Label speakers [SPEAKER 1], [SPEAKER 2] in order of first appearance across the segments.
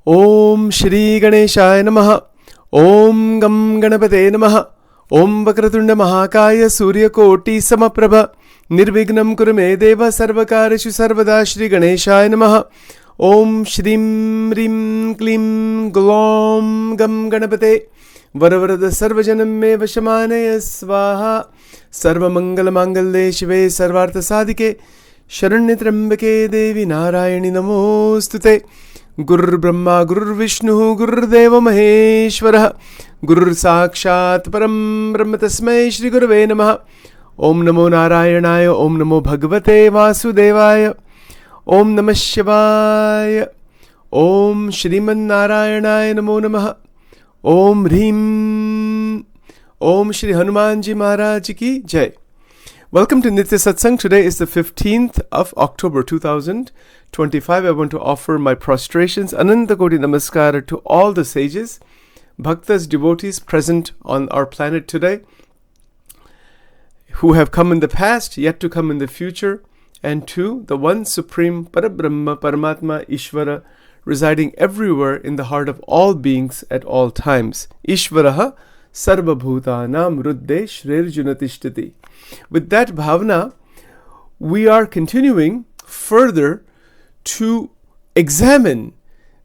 [SPEAKER 1] Om Shri Ganeshaya Namaha. Om Gam Ganapate Namaha. Om Vakratunda Mahakaya Surya Koti Samaprabha. Nirvignam Kurume Deva Sarvakarishu Sarvada Shri Ganeshaya Namaha. Om Shrim Rim Klim Glom Gam Ganapate. Varavarada Sarvajanam Me Vashamanaya Svaha. Sarva Mangala Mangalde Shive Sarvartha Sadike. Sharanyatrambake Devi Narayani Namostute. Gurur Brahma Gurur Vishnu Gurur Deva Maheshwara. Gurur Sakshat Param Brahma Tasmai Shri Gurave Namaha. Om Namo Narayanaya. Om Namo Bhagavate Vasudevaya. Om Namah Shivaya. Om Shriman Narayanaya Namo Namaha. Om Hrim. Om Shri Hanumanji Maharaj Ki Jai. Welcome to Nitya Satsang. Today is the 15th of October 2025. I want to offer my prostrations, Ananta Koti Namaskara, to all the sages, bhaktas, devotees present on our planet today, who have come in the past, yet to come in the future, and to the one supreme Parabrahma, Paramatma, Ishvara, residing everywhere in the heart of all beings at all times. Ishvaraha Sarva Bhutanam Ruddhe Shrirjunatishtati. With that bhavana, we are continuing further to examine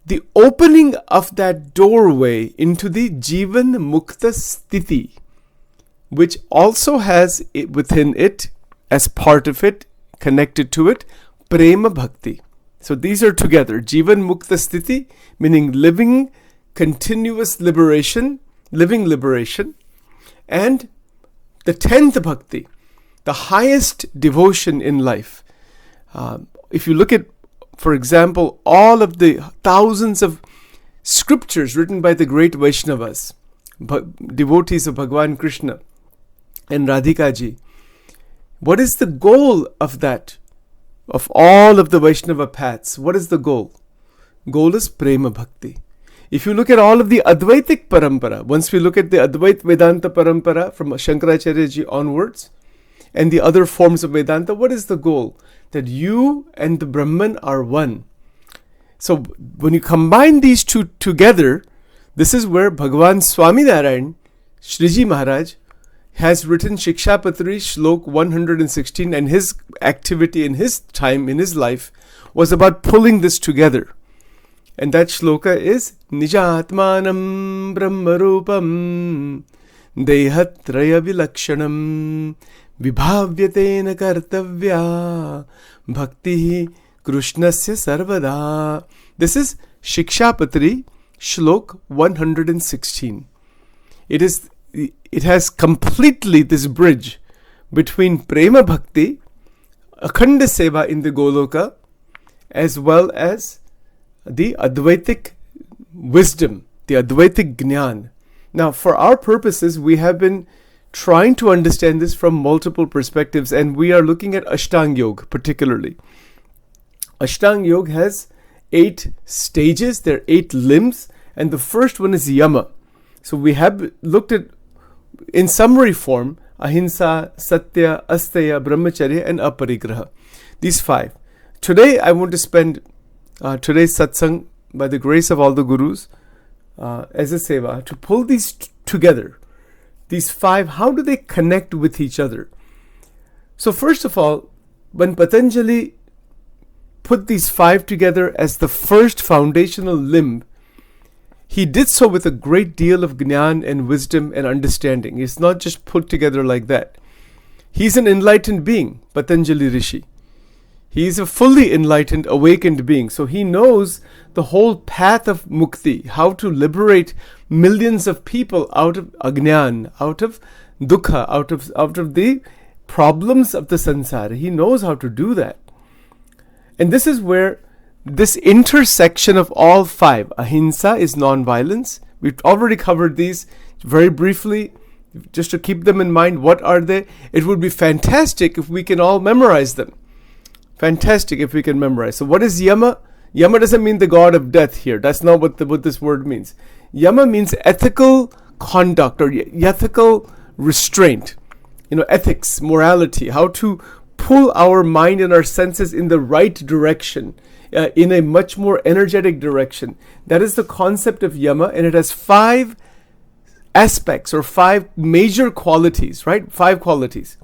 [SPEAKER 1] the opening of that doorway into the Jivan Mukta Sthiti, which also has within it, as part of it, connected to it, Prema Bhakti. So these are together. Jivan Mukta Sthiti, meaning living continuous liberation, living liberation, and the 10th Bhakti, the highest devotion in life. If you look at, for example, all of the thousands of scriptures written by the great Vaishnavas, devotees of Bhagavan Krishna and Radhika Ji, what is the goal of that? Of all of the Vaishnava paths, what is the goal? Goal is Prema Bhakti. If you look at all of the Advaitic Parampara, once we look at the Advait Vedanta Parampara from Shankaracharya Ji onwards, and the other forms of Vedanta, what is the goal? That you and the Brahman are one. So when you combine these two together, this is where Bhagavan Swami Narayan, Shriji Maharaj, has written Shikshapatri Shlok 116, and his activity in his time, in his life, was about pulling this together. And that shloka is Nijatmanam Brahmarupam Dehatraya Vilakshanam Vibhavyatena Kartavya Bhakti Krishnasya Sarvada. This is Shikshapatri Shlok 116. It has completely this bridge between Prema Bhakti, Akhanda Seva in the Goloka, as well as the Advaitic wisdom, the Advaitic Jnana. Now, for our purposes, we have been trying to understand this from multiple perspectives, and we are looking at Ashtanga Yoga particularly. Ashtanga Yoga has 8 stages, there are 8 limbs, and the first one is Yama. So we have looked at, in summary form, Ahimsa, Satya, Asteya, Brahmacharya, and Aparigraha. These 5. Today I want to spend today's satsang, by the grace of all the gurus, as a seva, to pull these together. These 5, how do they connect with each other? So first of all, when Patanjali put these 5 together as the first foundational limb, he did so with a great deal of jnana and wisdom and understanding. It's not just put together like that. He's an enlightened being, Patanjali Rishi. He is a fully enlightened, awakened being. So he knows the whole path of mukti, how to liberate millions of people out of ajnana, out of dukkha, out of the problems of the sansara. He knows how to do that. And this is where this intersection of all 5, ahimsa is non-violence. We've already covered these very briefly, just to keep them in mind. What are they? It would be fantastic if we can all memorize them. Fantastic if we can memorize. So what is Yama? Yama doesn't mean the god of death here. That's not what this word means. Yama means ethical conduct or ethical restraint. Ethics, morality, how to pull our mind and our senses in the right direction, in a much more energetic direction. That is the concept of yama, and it has 5 aspects or 5 major qualities, right? 5 qualities.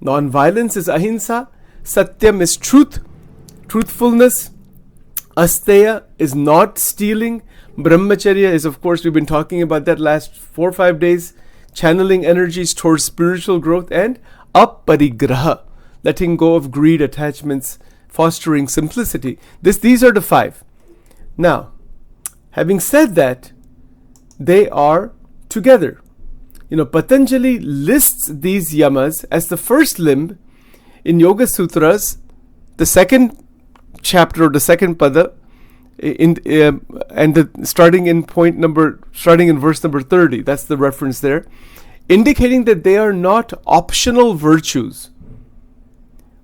[SPEAKER 1] Non-violence is ahimsa, satyam is truth, truthfulness, asteya is not stealing, brahmacharya is, of course, we've been talking about that last 4 or 5 days, channeling energies towards spiritual growth, and aparigraha, letting go of greed, attachments, fostering simplicity. These are the 5. Now, having said that, they are together. Patanjali lists these yamas as the first limb in Yoga Sutras, the second chapter or the second pada, starting in verse number 30. That's the reference there, indicating that they are not optional virtues,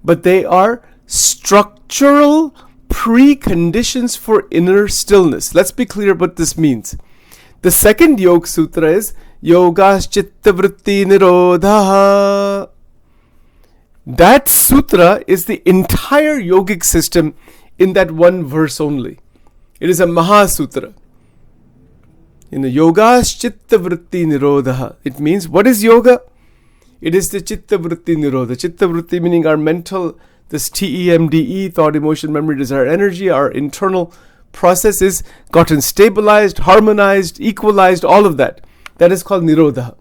[SPEAKER 1] but they are structural preconditions for inner stillness. Let's be clear what this means. The second Yoga Sutra is Yogas Chitta Vritti Nirodha. That sutra is the entire yogic system in that one verse only. It is a Mahasutra. In the Yogas Chitta Vritti Nirodha, it means, what is yoga? It is the Chitta Vritti Nirodha. Chitta Vritti meaning our mental, this TEMDE, thought, emotion, memory, desire, energy, our internal process is gotten stabilized, harmonized, equalized, all of that. That is called Nirodha.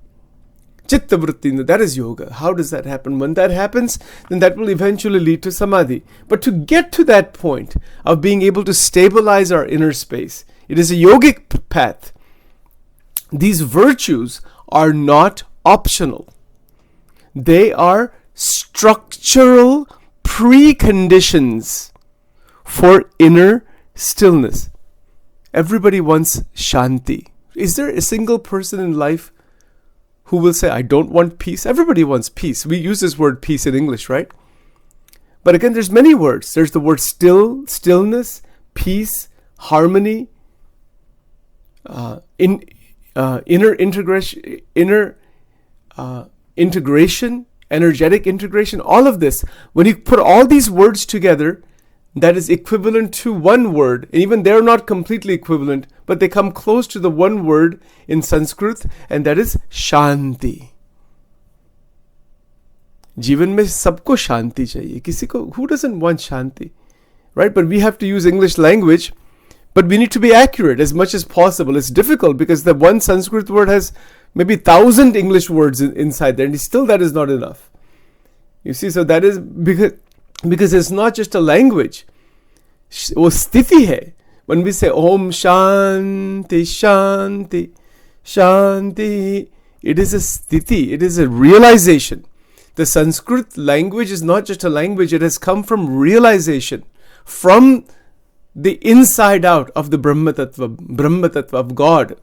[SPEAKER 1] Chitta Vritti, that is yoga. How does that happen? When that happens, then that will eventually lead to samadhi. But to get to that point of being able to stabilize our inner space, it is a yogic path. These virtues are not optional. They are structural preconditions for inner stillness. Everybody wants shanti. Is there a single person in life who will say, I don't want peace? Everybody wants peace. We use this word peace in English, right? But again, there's many words. There's the word stillness, peace, harmony, inner integration, energetic integration, all of this. When you put all these words together, that is equivalent to one word. And even they're not completely equivalent, but they come close to the one word in Sanskrit, and that is shanti. जीवन में सबको शांति चाहिए. किसी को, who doesn't want shanti? Right? But we have to use English language, but we need to be accurate as much as possible. It's difficult because the one Sanskrit word has maybe 1,000 English words inside there, and still that is not enough. You see, so that is because it's not just a language. वो स्थिति है. When we say Om Shanti Shanti Shanti, it is a sthiti, it is a realization. The Sanskrit language is not just a language, it has come from realization, from the inside out of the Brahma Tattva of God.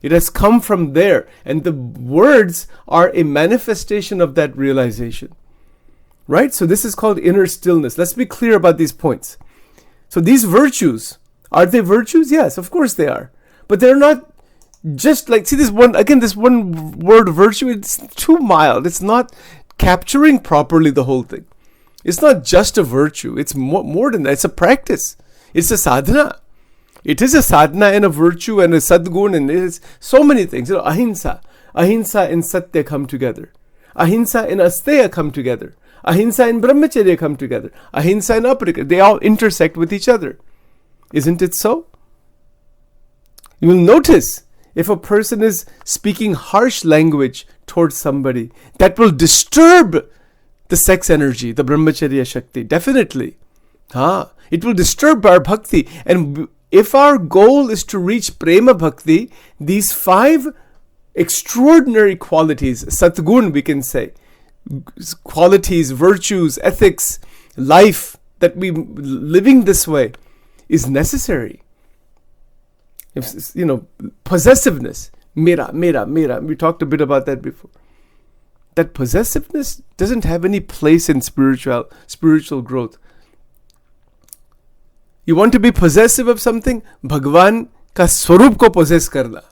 [SPEAKER 1] It has come from there, and the words are a manifestation of that realization. Right? So this is called inner stillness. Let's be clear about these points. So these virtues, are they virtues? Yes, of course they are. But they're not just like, see this one word virtue, it's too mild. It's not capturing properly the whole thing. It's not just a virtue. It's more than that. It's a practice. It's a sadhana. It is a sadhana and a virtue and a sadgun, and it is so many things. Ahimsa. Ahimsa and satya come together. Ahimsa and asteya come together. Ahimsa and brahmacharya come together. Ahimsa and aparigraha, they all intersect with each other. Isn't it so? You will notice if a person is speaking harsh language towards somebody, that will disturb the sex energy, the brahmacharya shakti, definitely. It will disturb our bhakti. And if our goal is to reach prema bhakti, these 5 extraordinary qualities, satgun we can say, qualities, virtues, ethics, life, that we living this way is necessary. If, possessiveness, mera, we talked a bit about that before. That possessiveness doesn't have any place in spiritual growth. You want to be possessive of something? Bhagwan ka swarup ko possess karna.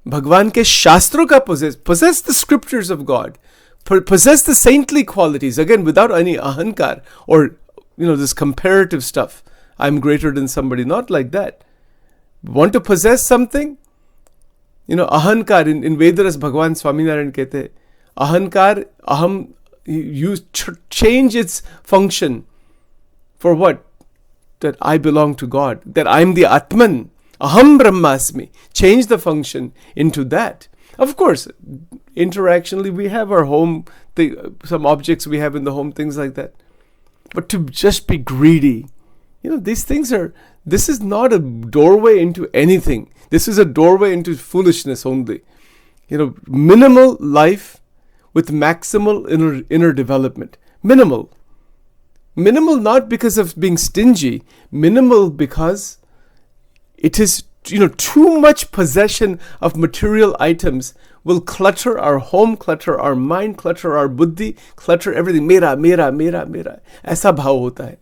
[SPEAKER 1] Bhagwan ke shastro ka possess the scriptures of God. Possess the saintly qualities, again, without any ahankar or, this comparative stuff. I'm greater than somebody. Not like that. Want to possess something? Ahankar, in Vedas, Bhagavan Swaminarayan kehte, Ahankar, aham, you change its function. For what? That I belong to God. That I'm the Atman. Aham Brahmasmi. Change the function into that. Of course, interactionally, we have our home, some objects we have in the home, things like that. But to just be greedy, this is not a doorway into anything. This is a doorway into foolishness only. Minimal life with maximal inner development. Minimal. Minimal not because of being stingy. Minimal because it is, too much possession of material items will clutter our home, clutter our mind, clutter our buddhi, clutter everything. Mera, mera, mera, mera. ऐसा भाव होता है.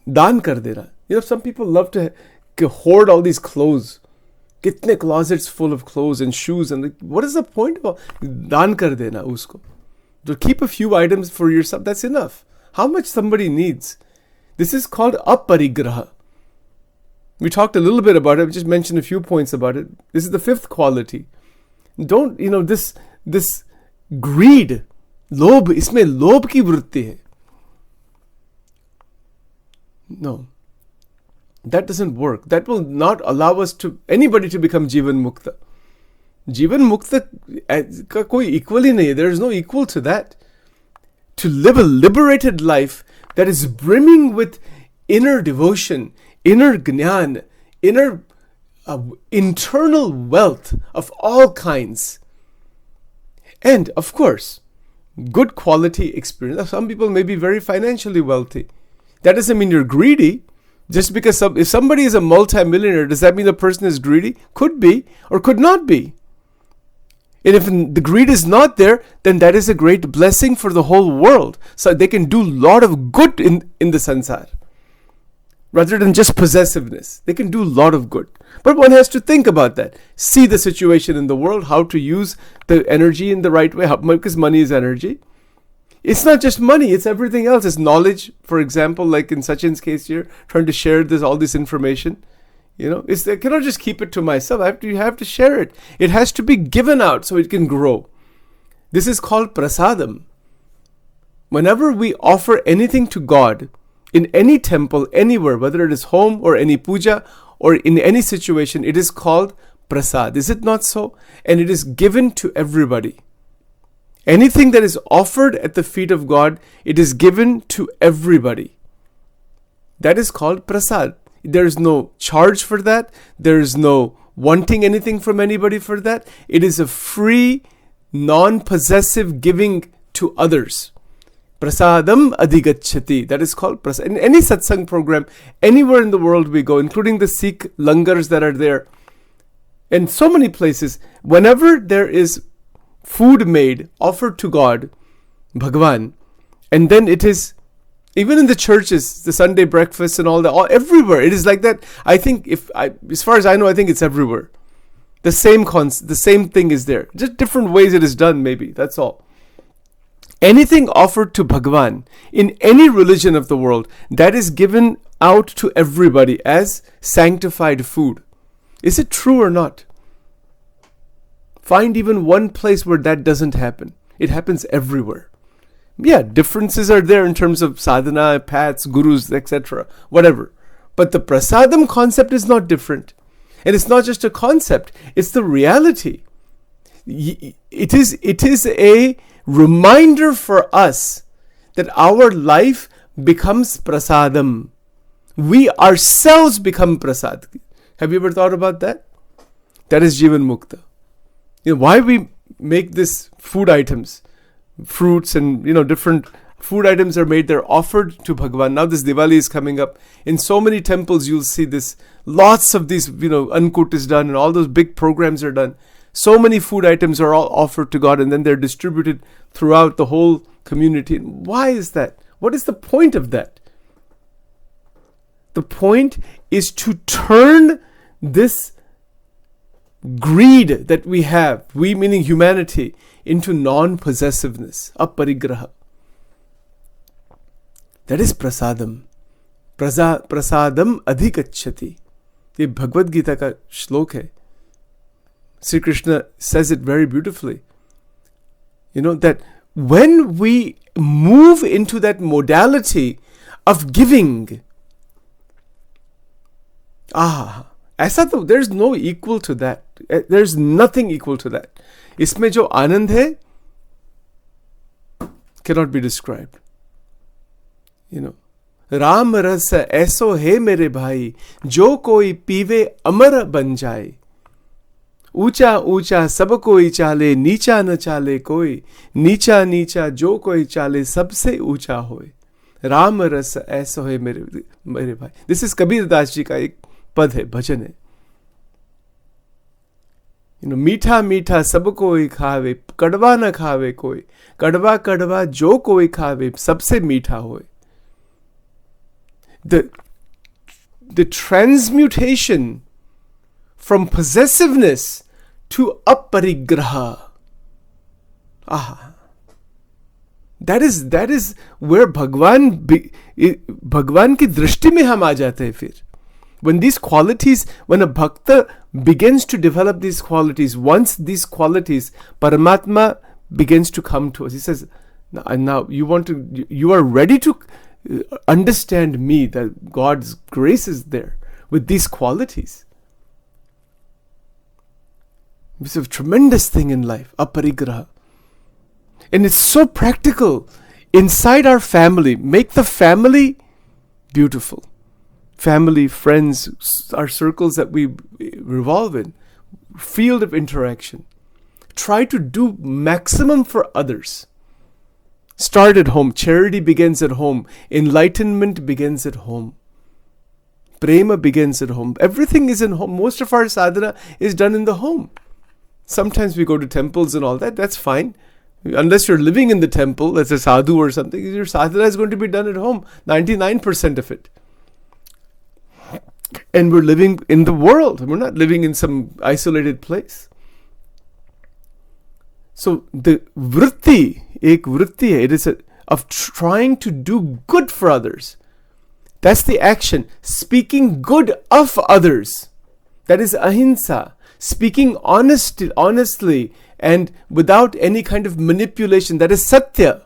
[SPEAKER 1] दान कर देना. Some people love to hoard all these clothes. Kitne closets full of clothes and shoes. And what is the point of दान कर देना उसको? To keep a few items for yourself, that's enough. How much somebody needs. This is called aparigraha. We talked a little bit about it. We just mentioned a few points about it. This is the fifth quality. Don't, this greed, lobh, isme lobh ki vritti hai. No. That doesn't work. That will not allow anybody to become Jivan Mukta. Jivan Mukta ka koi equal hi nahi hai. There is no equal to that. To live a liberated life that is brimming with inner devotion, inner jnana, inner internal wealth of all kinds. And of course, good quality experience. Some people may be very financially wealthy. That doesn't mean you're greedy. Just because if somebody is a multi-millionaire, does that mean the person is greedy? Could be or could not be. And if the greed is not there, then that is a great blessing for the whole world. So they can do a lot of good in the sansar. Rather than just possessiveness. They can do a lot of good. But one has to think about that. See the situation in the world, how to use the energy in the right way. Because money is energy. It's not just money, it's everything else. It's knowledge, for example, like in Sachin's case here, trying to share all this information. I cannot just keep it to myself. You have to share it. It has to be given out so it can grow. This is called prasadam. Whenever we offer anything to God, in any temple, anywhere, whether it is home or any puja or in any situation, it is called prasad. Is it not so? And it is given to everybody. Anything that is offered at the feet of God, it is given to everybody. That is called prasad. There is no charge for that. There is no wanting anything from anybody for that. It is a free, non-possessive giving to others. Prasadam adhigacchati. That is called prasad. In any satsang program, anywhere in the world we go, including the Sikh langars that are there, in so many places, whenever there is food made, offered to God, Bhagavan, and then it is, even in the churches, the Sunday breakfast and all that, everywhere, it is like that. I think, as far as I know, I think it's everywhere. The same thing is there. Just different ways it is done, maybe. That's all. Anything offered to Bhagavan in any religion of the world, that is given out to everybody as sanctified food. Is it true or not? Find even one place where that doesn't happen. It happens everywhere. Yeah, differences are there in terms of sadhana, paths, gurus, etc. Whatever. But the prasadam concept is not different. And it's not just a concept, it's the reality. It is a reminder for us that our life becomes prasadam. We ourselves become prasad. Have you ever thought about that? That is Jivan Mukta. Why we make this food items, fruits and different food items are made, they're offered to Bhagavan. Now this Diwali is coming up. In so many temples you'll see this, lots of these, Ankut is done and all those big programs are done. So many food items are all offered to God and then they're distributed throughout the whole community. Why is that? What is the point of that? The point is to turn this greed that we have, we meaning humanity, into non-possessiveness, aparigraha. That is prasadam. प्रसादम अधिगच्छति. ये भगवद गीता का श्लोक है. Sri Krishna says it very beautifully. That when we move into that modality of giving, ऐसा तो there's no equal to that. There's nothing equal to that. इसमें जो आनंद है cannot be described. Ram रस ऐसो है मेरे भाई, जो कोई पीवे अमर बन जाए. ऊंचा ऊंचा सब कोई चाले, नीचा न चाले कोई. नीचा नीचा जो कोई चाले, सबसे ऊंचा होए. राम रस ऐसो है मेरे भाई. दिस इज कबीर दास जी का एक पद है, भजन है. मीठा मीठा सब कोई खावे, कड़वा न खावे कोई. कड़वा कड़वा जो कोई खावे, सबसे मीठा होए. The transmutation from possessiveness to aparigraha. That is where भगवान की दृष्टि में हम आ जाते हैं फिर. When these qualities, when a bhakta begins to develop these qualities, once these qualities, Paramatma begins to come to us. He says, now you are ready to understand me, that God's grace is there with these qualities. It's a tremendous thing in life, aparigraha. And it's so practical. Inside our family, make the family beautiful. Family, friends, our circles that we revolve in, field of interaction. Try to do maximum for others. Start at home. Charity begins at home. Enlightenment begins at home. Prema begins at home. Everything is in home. Most of our sadhana is done in the home. Sometimes we go to temples and all that. That's fine. Unless you're living in the temple, as a sadhu or something, your sadhana is going to be done at home. 99% of it. And we're living in the world. We're not living in some isolated place. So the vritti, ek vritti hai, it is of trying to do good for others. That's the action. Speaking good of others. That is ahimsa. Speaking honestly and without any kind of manipulation. That is satya.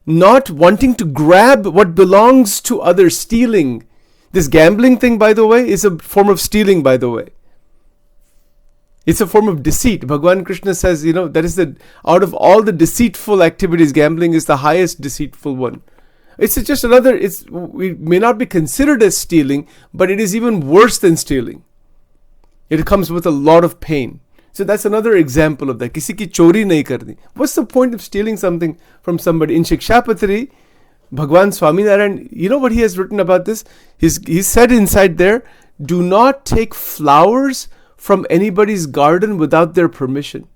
[SPEAKER 1] Not wanting to grab what belongs to others, stealing. This gambling thing, by the way, is a form of stealing, by the way. It's a form of deceit. Bhagavan Krishna says, that is out of all the deceitful activities, gambling is the highest deceitful one. It's just another, it may not be considered as stealing, but it is even worse than stealing. It comes with a lot of pain. So that's another example of that. Kisi ki chori nahi karni. What's the point of stealing something from somebody? In Shikshapatri, Bhagwan Swaminarayan, you know what he has written about this? He said inside there, do not take flowers from anybody's garden without their permission.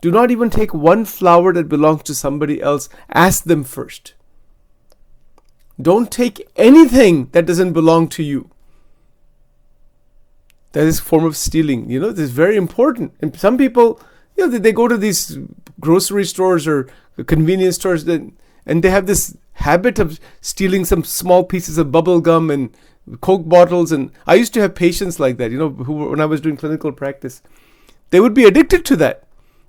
[SPEAKER 1] Do not even take one flower that belongs to somebody else. Ask them first. Don't take anything that doesn't belong to you. That is a form of stealing. This is very important. And some people, they go to these grocery stores or convenience stores and they have this habit of stealing some small pieces of bubble gum and Coke bottles. And I used to have patients like that, who, when I was doing clinical practice, they would be addicted to that.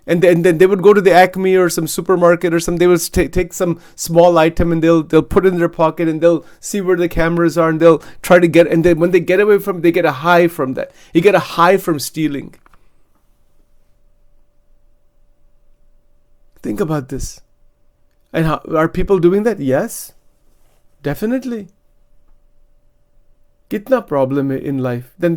[SPEAKER 1] And then they would go to the Acme or some supermarket or something. They would take some small item and they'll put it in their pocket and they'll see where the cameras are and they'll try to get, and then when they get away from it, they get a high from that. You get a high from stealing. Think about this. And how, are people doing that? Yes, definitely. Kitna problem in life. Then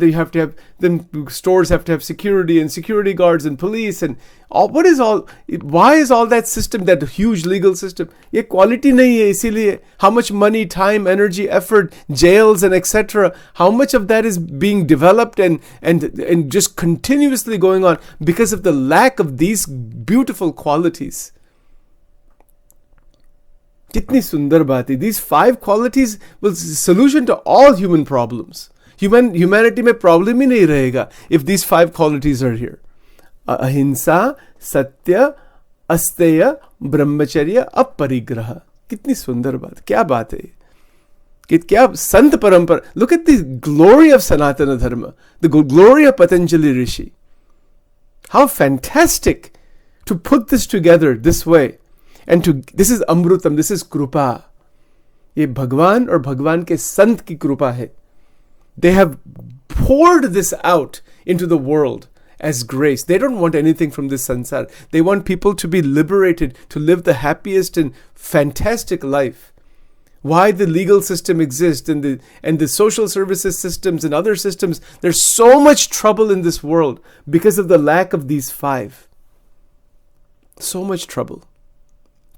[SPEAKER 1] stores have to have security and security guards and police and all. Why is all that system, that huge legal system? Ye quality nahi hai, isiliye. How much money, time, energy, effort, jails and etc. How much of that is being developed and just continuously going on because of the lack of these beautiful qualities. Kitni sundar baat hai. These 5 qualities will solution to all human problems. Humanity mein problem hi nahi rahega if these 5 qualities are here. Ahimsa, satya, asteya, brahmacharya, aparigraha. Kitni sundar baat. Kya baat hai? kya Sant Parampara. Look at the glory of Sanatana Dharma, the glory of Patanjali Rishi. How fantastic to put this together this way. And this is Amrutam, this is Krupa. ये भगवान और भगवान के संत की कृपा है. They have poured this out into the world as grace. They don't want anything from this sansar. They want people to be liberated, to live the happiest and fantastic life. Why the legal system exists and the social services systems and other systems, there's so much trouble in this world because of the lack of these five. So much trouble.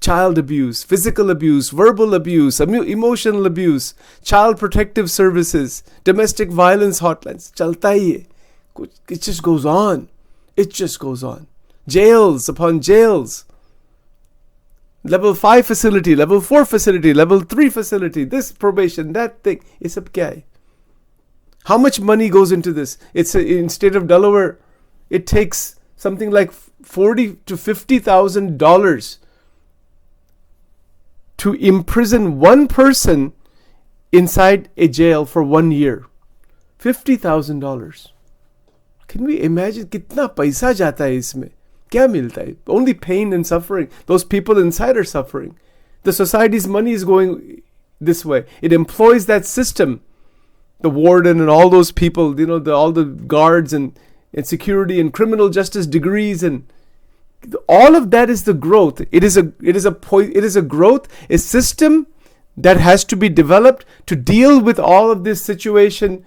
[SPEAKER 1] Child abuse, physical abuse, verbal abuse, emotional abuse, child protective services, domestic violence hotlines. Chalta hi hai. It just goes on. It just goes on. Jails upon jails. Level 5 facility, level 4 facility, level 3 facility, this probation, that thing. Ye sab kya hai? How much money goes into this? In state of Delaware, it takes something like $40,000 to $50,000 to imprison one person inside a jail for 1 year. $50,000. Can we imagine kitna paisa jata hai isme? Kya milta hai? Only pain and suffering. Those people inside are suffering. The society's money is going this way. It employs that system. The warden and all those people, all the guards and security and criminal justice degrees, and all of that is the growth. It is a growth, a system that has to be developed to deal with all of this situation.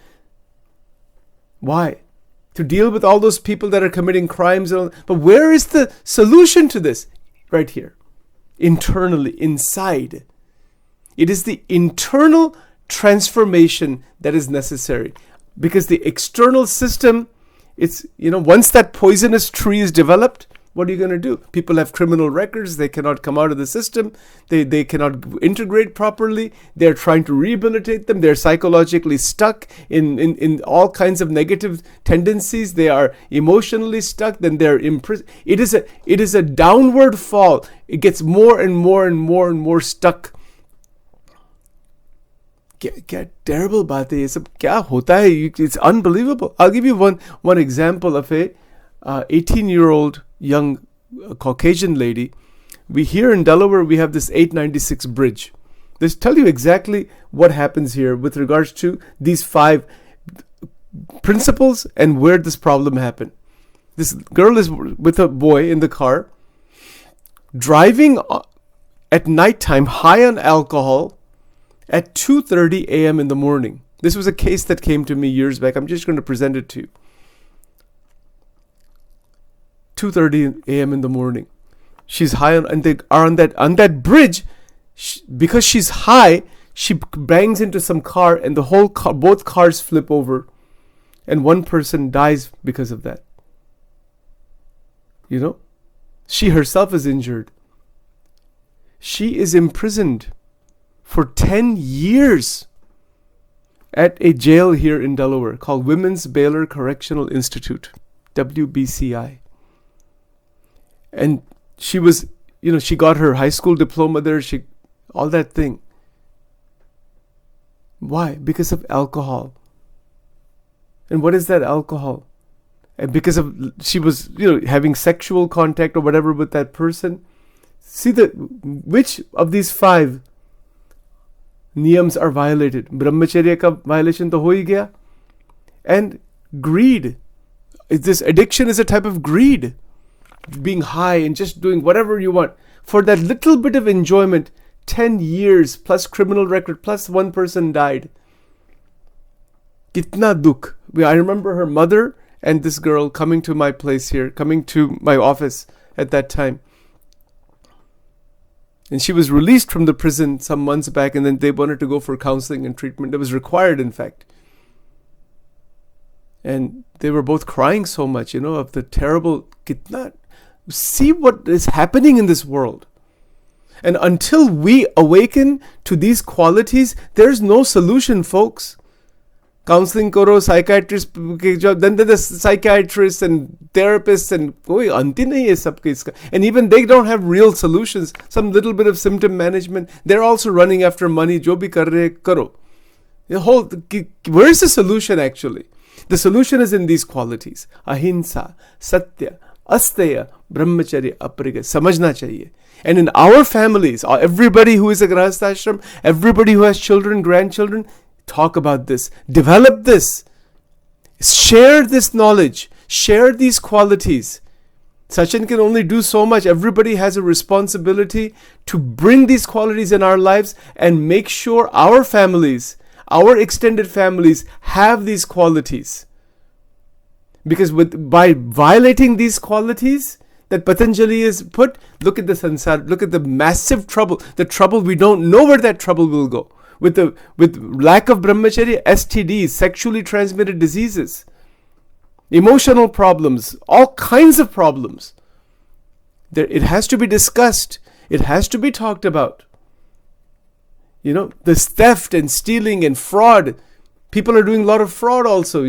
[SPEAKER 1] Why? To deal with all those people that are committing crimes. But where is the solution to this? Right here. Internally, inside. It is the internal transformation that is necessary. Because the external system, once that poisonous tree is developed, what are you going to do? People have criminal records. They cannot come out of the system. They cannot integrate properly. They're trying to rehabilitate them. They're psychologically stuck in all kinds of negative tendencies. They are emotionally stuck. Then they're imprisoned. It is a downward fall. It gets more and more and more and more stuck. क्या terrible बात है ये सब क्या होता है? It's unbelievable. I'll give you one example of a 18-year-old young Caucasian lady. Here in Delaware, we have this 896 bridge. This tell you exactly what happens here with regards to these 5 principles and where this problem happened. This girl is with a boy in the car, driving at nighttime, high on alcohol, at 2:30 a.m. in the morning. This was a case that came to me years back. I'm just going to present it to you. 2:30 a.m. in the morning. She's high on that bridge. Because she's high, she bangs into some car, and both cars flip over, and one person dies because of that. She herself is injured. She is imprisoned for 10 years at a jail here in Delaware called Women's Baylor Correctional Institute, WBCI. And she was, she got her high school diploma there, all that thing. Why? Because of alcohol. And what is that alcohol? And because of, she was, having sexual contact or whatever with that person. See which of these 5 niyams are violated? Brahmacharya ka violation to ho hi gaya. And greed. This addiction is a type of greed. Being high and just doing whatever you want. For that little bit of enjoyment, 10 years plus criminal record plus one person died. Kitna dukh. I remember her mother and this girl coming to my place here, coming to my office at that time. And she was released from the prison some months back, and then they wanted to go for counseling and treatment. It was required, in fact. And they were both crying so much, of the terrible kitna. See what is happening in this world. And until we awaken to these qualities, there's no solution, folks. Counseling karo, psychiatrist, then the psychiatrists and therapists, and koi anti nahi hai sabke iska. And even they don't have real solutions. Some little bit of symptom management. They're also running after money. Jo bhi kar rahe karo. Where is the solution actually? The solution is in these qualities. Ahimsa, Satya, Asteya, Brahmacharya, Aparigrah. Samajhna chahiye. And in our families, everybody who is a Grahastha ashram, everybody who has children, grandchildren, talk about this. Develop this. Share this knowledge. Share these qualities. Sachin can only do so much. Everybody has a responsibility to bring these qualities in our lives and make sure our families, our extended families, have these qualities. Because by violating these qualities that Patanjali has put, look at the sansar, look at the massive trouble, the trouble we don't know where that trouble will go. With lack of brahmacharya, STDs, sexually transmitted diseases, emotional problems, all kinds of problems. It has to be discussed. It has to be talked about. This theft and stealing and fraud. People are doing a lot of fraud also.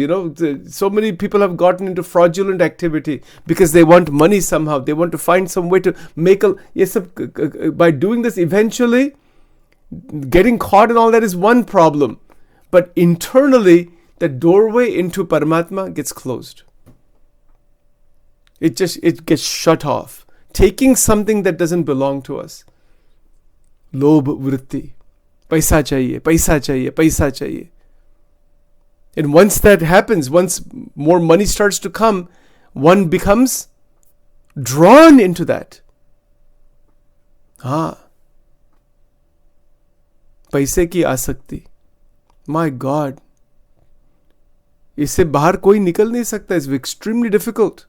[SPEAKER 1] So many people have gotten into fraudulent activity because they want money somehow. They want to find some way to make by doing this eventually, getting caught and all that is one problem. But internally, the doorway into Paramatma gets closed. It gets shut off. Taking something that doesn't belong to us. Lobh vritti. Paisa chahiye, paisa chahiye, paisa chahiye. And once that happens, once more money starts to come, one becomes drawn into that. Paise ki asakti. My God. इससे बाहर कोई निकल नहीं सकता. It's extremely difficult.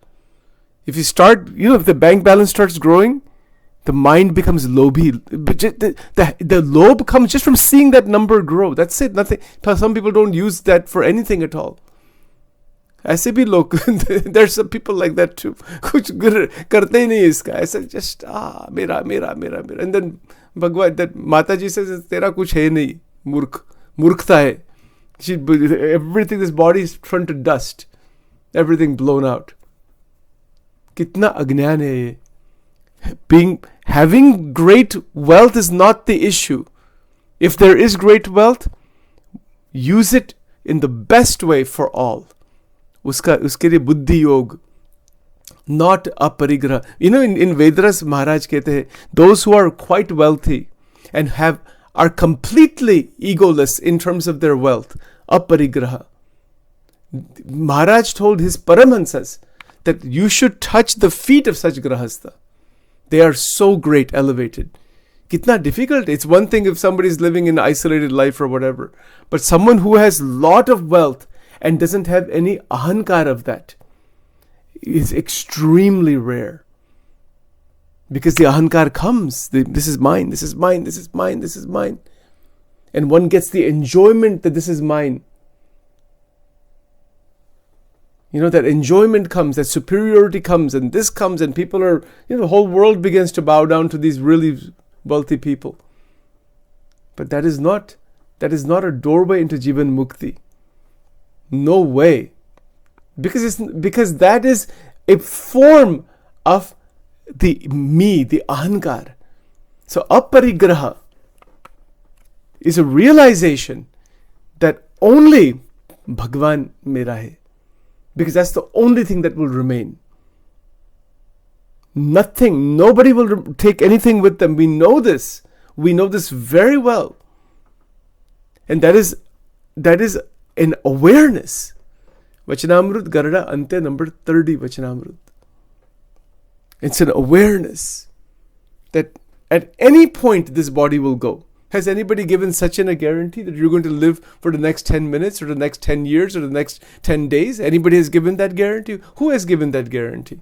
[SPEAKER 1] If you start, if the bank balance starts growing, the mind becomes lobhi. The lobe comes just from seeing that number grow. That's it. Nothing. Some people don't use that for anything at all. ऐसे भी लोग, there's some people like that too. कुछ करते ही नहीं इसका. ऐसा just मेरा. And then Bhagwan, that Mataji says, तेरा कुछ है नहीं. मूर्खता है. Everything, this body is turned to dust. Everything blown out. कितना अज्ञान है ये. Having great wealth is not the issue. If there is great wealth, use it in the best way for all. उसके लिए बुद्धि योग, not aparigrah. In Vedas, Maharaj कहते हैं, those who are quite wealthy and are completely egoless in terms of their wealth, aparigraha. Maharaj told his Paramahansas that you should touch the feet of such grahastha. They are so great, elevated. Kitna difficult. It's one thing if somebody is living an isolated life or whatever. But someone who has lot of wealth and doesn't have any ahankar of that is extremely rare. Because the ahankar comes. This is mine, this is mine, this is mine, this is mine. And one gets the enjoyment that this is mine. That enjoyment comes, that superiority comes, and this comes, and people are, the whole world begins to bow down to these really wealthy people. But that is not a doorway into Jivan Mukti. No way. Because that is a form of the me, the ahankar. So aparigraha is a realization that only Bhagwan mera hai. Because that's the only thing that will remain. Nobody will take anything with them. We know this. We know this very well. And that is an awareness. Vachanamrut Garada Ante number 30 Vachanamrut. It's an awareness that at any point this body will go. Has anybody given Sachin a guarantee that you're going to live for the next 10 minutes or the next 10 years or the next 10 days? Anybody has given that guarantee? Who has given that guarantee?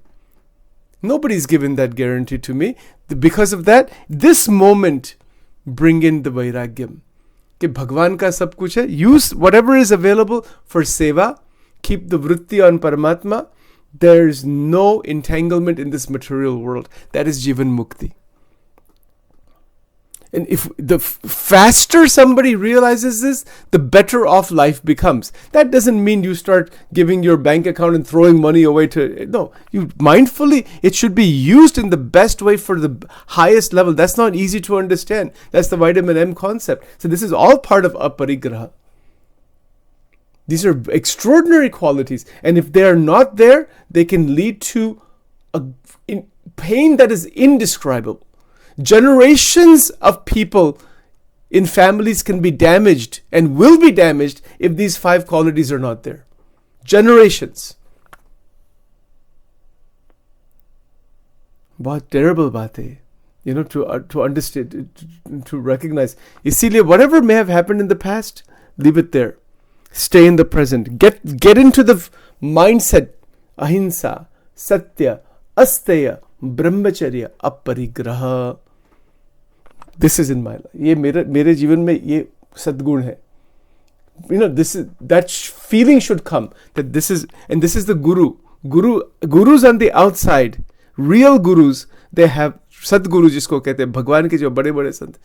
[SPEAKER 1] Nobody's given that guarantee to me. Because of that, this moment, bring in the Vairagyam. कि भगवान का सब कुछ है. Use whatever is available for seva. Keep the vritti on Paramatma. There's no entanglement in this material world. That is Jivan Mukti. And if the faster somebody realizes this, the better off life becomes. That doesn't mean you start giving your bank account and throwing money away no, you mindfully, it should be used in the best way for the highest level. That's not easy to understand. That's the vitamin M concept. So this is all part of aparigraha. These are extraordinary qualities. And if they are not there, they can lead to pain that is indescribable. Generations of people in families can be damaged and will be damaged if these 5 qualities are not there. Generations. बहुत terrible बात है, to understand, to recognize. इसीलिए whatever may have happened in the past, leave it there. Stay in the present. Get into the mindset. Ahimsa, Satya, Asteya, Brahmacharya, Aparigraha. This is in my life. ये मेरे जीवन में ये सद्गुण है. That feeling should come that this is the guru. Gurus on the outside, real gurus, they have Sadguru जिसको कहते हैं, भगवान के जो बड़े-बड़े संत,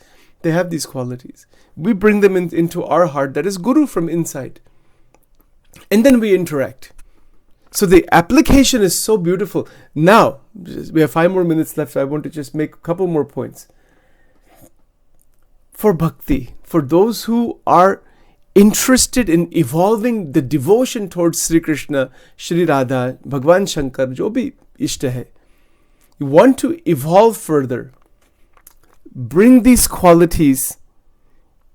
[SPEAKER 1] they have these qualities. We bring them into our heart, that is guru from inside. And then we interact. So the application is so beautiful. Now, we have 5 more minutes left, so I want to just make a couple more points. For bhakti, for those who are interested in evolving the devotion towards Sri Krishna, Shri Radha, Bhagwan Shankar, jo bhi ishta hai, you want to evolve further, bring these qualities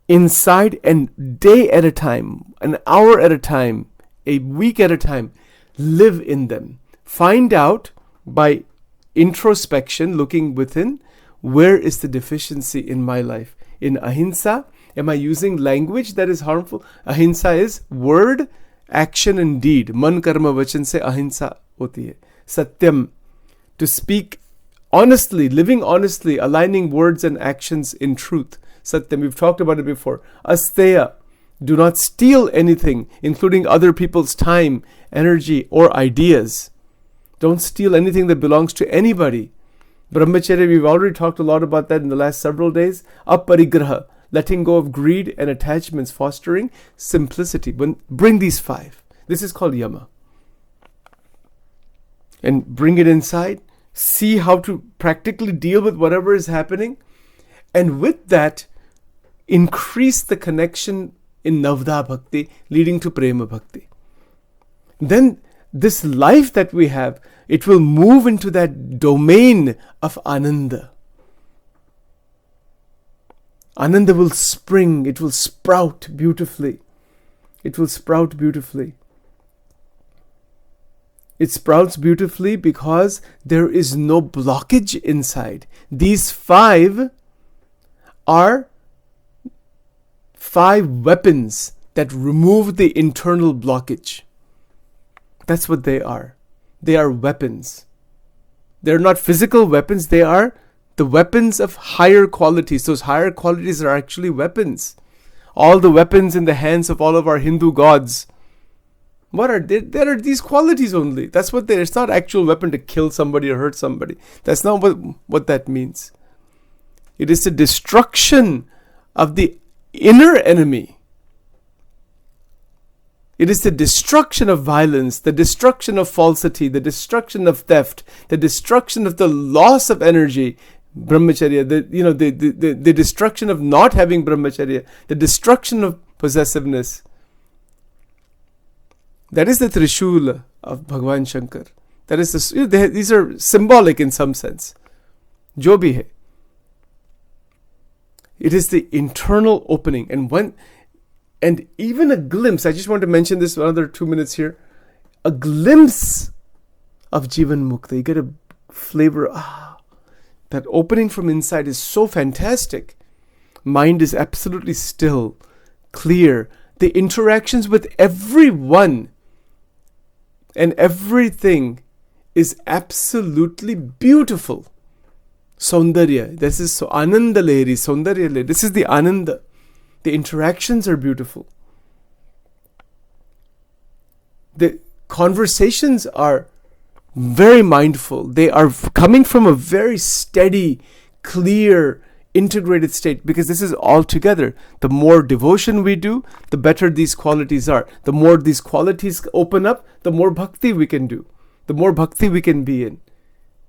[SPEAKER 1] inside, and day at a time, an hour at a time, a week at a time, live in them. Find out by introspection, looking within, where is the deficiency in my life? In ahimsa, am I using language that is harmful? Ahimsa is word, action and deed. Man karma vachan se ahimsa hoti hai. Satyam, to speak honestly, living honestly, aligning words and actions in truth. Satyam, we've talked about it before. Asteya, do not steal anything, including other people's time, energy, or ideas. Don't steal anything that belongs to anybody. Brahmacharya, we've already talked a lot about that in the last several days. Aparigraha, letting go of greed and attachments, fostering simplicity. Bring these 5. This is called yama. And bring it inside. See how to practically deal with whatever is happening. And with that, increase the connection in Navda Bhakti, leading to Prema Bhakti. Then this life that we have, it will move into that domain of Ananda. Ananda will spring, it will sprout beautifully. It will sprout beautifully. It sprouts beautifully because there is no blockage inside. These 5 are 5 weapons that remove the internal blockage. That's what they are. They are weapons. They're not physical weapons. They are the weapons of higher qualities. Those higher qualities are actually weapons. All the weapons in the hands of all of our Hindu gods. What are they? There are these qualities only. That's what they are. It's not actual weapon to kill somebody or hurt somebody. That's not what that means. It is the destruction of the inner enemy. It is the destruction of violence, the destruction of falsity, the destruction of theft, the destruction of the loss of energy, brahmacharya, the destruction of not having brahmacharya, the destruction of possessiveness. That is the Trishula of Bhagwan Shankar. That is these are symbolic in some sense. Jo bhi hai. It is the internal opening, and even a glimpse, I just want to mention this another 2 minutes here, a glimpse of Jivan Mukta. You get a flavor, that opening from inside is so fantastic. Mind is absolutely still, clear. The interactions with everyone and everything is absolutely beautiful. Saundarya, this is so Ananda Lehri, Saundarya Lehri. This is the Ananda. The interactions are beautiful. The conversations are very mindful. They are coming from a very steady, clear, integrated state, because this is all together. The more devotion we do, the better these qualities are. The more these qualities open up, the more bhakti we can do. The more bhakti we can be in.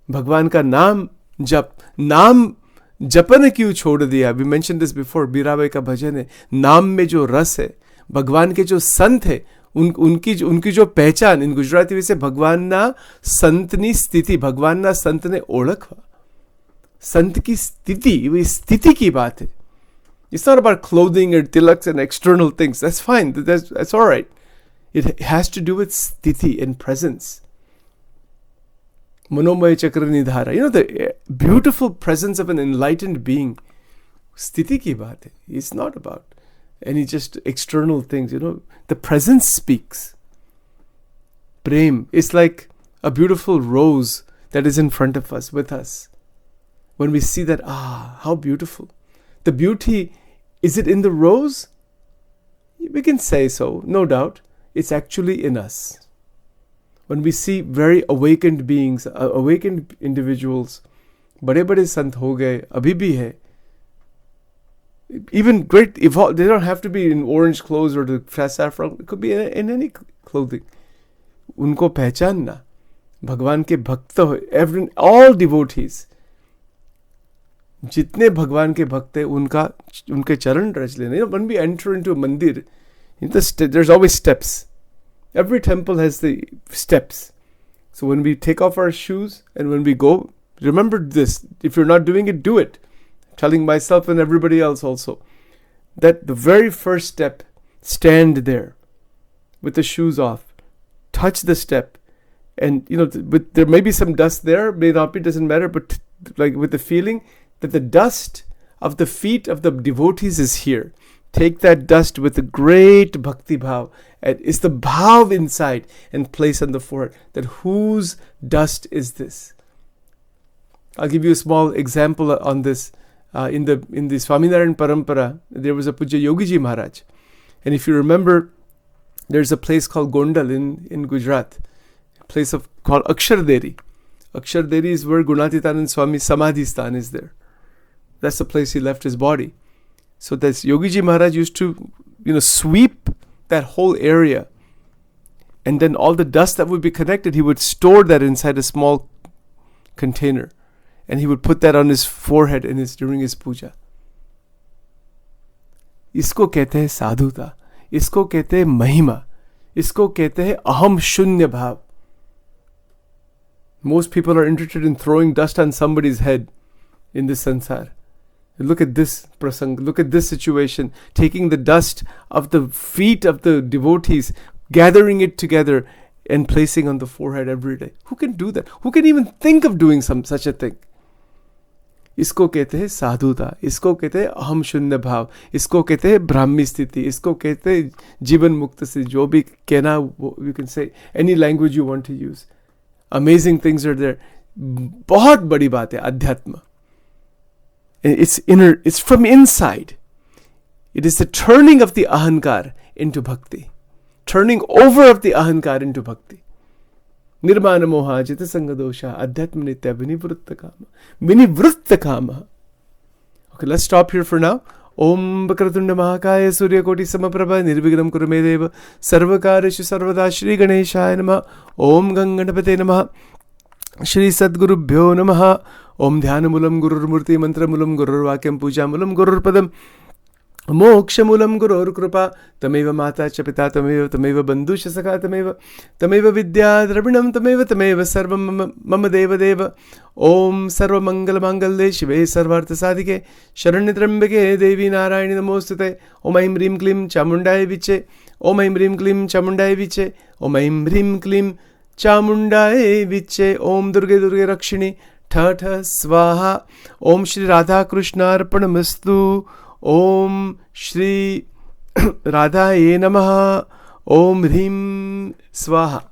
[SPEAKER 1] Bhagwan ka naam jap. Naam जपन क्यों छोड़ दिया? We mentioned this before. बीराबाई का भजन है, नाम में जो रस है, भगवान के जो संत है, उनकी जो पहचान इन गुजराती विषय भगवानना संतनी स्थिति, भगवानना संतने ओळखवा. संत की स्थिति, वो स्थिति की बात है. It's not about clothing or tilaks and external things. That's fine. That's all right. It has to do with sthiti and presence. Manomaya chakra nidhara. You know, the beautiful presence of an enlightened being. Sthiti ki baat hai. It's not about any just external things. You know, the presence speaks. Prem is like a beautiful rose that is in front of us, with us. When we see that, how beautiful. The beauty, is it in the rose? We can say so, no doubt. It's actually in us. When we see very awakened beings, awakened individuals, bade sant ho gaye, abhi bhi hai. Even great, they don't have to be in orange clothes or the saffron. It could be in any clothing. Unko pehchanna. Bhagwan ke bhakt ho, all devotees. जितने भगवान के भक्त हैं उनके चरण रच लेने. When we enter into a mandir, there's always steps. Every temple has the steps. So when we take off our shoes and when we go, remember this. If you're not doing it, do it. I'm telling myself and everybody else also that the very first step, stand there with the shoes off, touch the step, and there may be some dust there, may not be, doesn't matter, but like with the feeling that the dust of the feet of the devotees is here. Take that dust with a great bhakti bhav, and it's the bhav inside, and place on the forehead. That whose dust is this? I'll give you a small example on this. In the Swaminarayan Parampara, there was a Puja Yogiji Maharaj, and if you remember, there's a place called Gondal in Gujarat, a place called Aksharderi. Aksharderi is where Gunatitanand Swami Samadhi Sthan is there. That's the place he left his body. So this Yogiji Maharaj used to, sweep that whole area. And then all the dust that would be connected, he would store that inside a small container. And he would put that on his forehead during his puja. इसको कहते हैं साधुता, इसको कहते हैं महिमा, इसको कहते हैं अहम शून्य भाव. Most people are interested in throwing dust on somebody's head in this sansar. Look at this prasang, look at this situation, taking the dust of the feet of the devotees, gathering it together and placing on the forehead every day. Who can do that? Who can even think of doing such a thing? इसको कहते हैं साधुता, इसको कहते हैं अहम शून्य भाव, इसको कहते हैं ब्राह्मी स्थिति, इसको कहते हैं जीवन मुक्त से, जो भी कहना, you can say any language you want to use. Amazing things are there. बहुत बड़ी बात है अध्यात्म. It's from inside. It is the turning of the ahankar into bhakti. Turning over of the ahankar into bhakti. Nirmana moha jita sanga dosha adhyatma nitya vinivritta kama. Okay, let's stop here for now. Om Vakratunda Mahakaya Surya Koti Samaprabha Nirvignam Kurumedeva Sarvakarishu Sarvada Shri Ganeshaya Namaha Om Ganganapate Namaha Shri Sadgurubhyo Namaha Om Dhyanamulam Gurur Murti Mantramulam Gurur Vakyam Pujamulam Gurur Padam Mokshamulam Gurur Krupa Tameva Mata Chapita Tameva Bandusha Saka Tameva Vidya Drabinam Tameva Sarvam Mama Deva Deva Om Sarva Mangala Mangalde Shive Sarvartha Sadike Sharanyatrambake Devi Narayani Namostate Om Aim Rim Klim Chamundai Viche Om Aim Rim Klim Chamundai Viche Om Aim Rim Klim Chamundai Viche Om Durge Durge Rakshini Tha Swaha Om Shri Radha Krishna Arpanamastu Om Shri Radhaye Namaha Om Hrim Swaha.